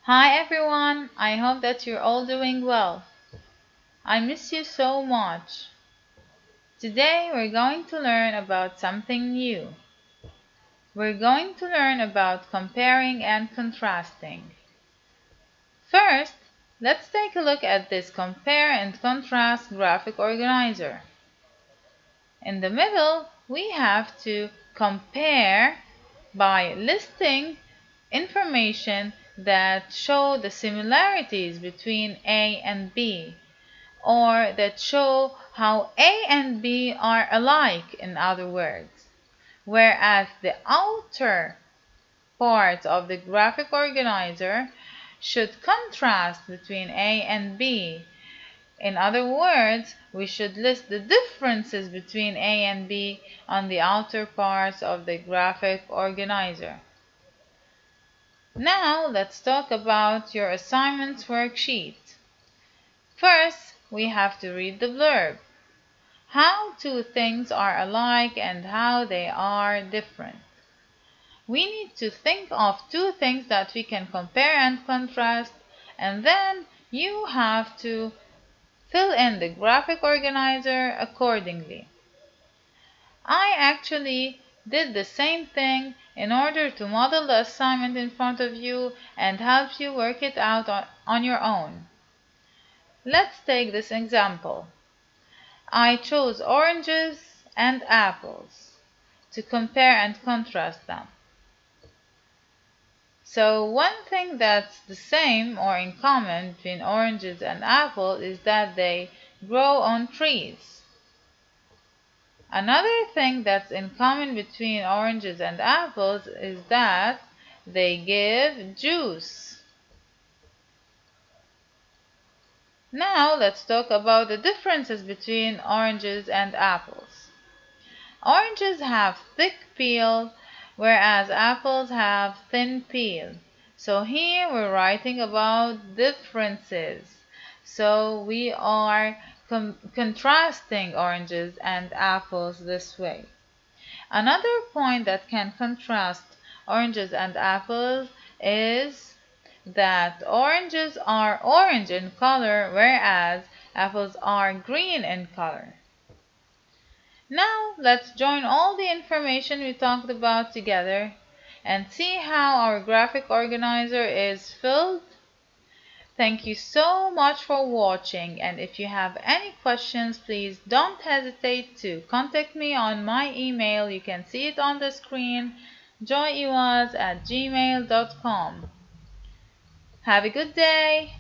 Hi everyone, I hope that you're all doing well. I miss you so much. Today we're going to learn about something new. We're going to learn about comparing and contrasting. First, let's take a look at this compare and contrast graphic organizer. In the middle, we have to compare by listing information that show the similarities between A and B, or that show how A and B are alike, in other words. Whereas the outer part of the graphic organizer should contrast between A and B. In other words, we should list the differences between A and B on the outer parts of the graphic organizer. Now let's talk about your assignments worksheet. First, we have to read the blurb. How two things are alike and how they are different. We need to think of two things that we can compare and contrast, and then you have to fill in the graphic organizer accordingly. I actually did the same thing in order to model the assignment in front of you and help you work it out on your own. Let's take this example. I chose oranges and apples to compare and contrast them. So one thing that's the same or in common between oranges and apples is that they grow on trees. Another thing that's in common between oranges and apples is that they give juice. Now let's talk about the differences between oranges and apples. Oranges have thick peel, whereas apples have thin peel. So here we're writing about differences. So we are contrasting oranges and apples this way. Another point that can contrast oranges and apples is that oranges are orange in color, whereas apples are green in color. Now let's join all the information we talked about together and see how our graphic organizer is filled. Thank you so much for watching, and if you have any questions, please don't hesitate to contact me on my email. You can see it on the screen, joyiwas@gmail.com. Have a good day.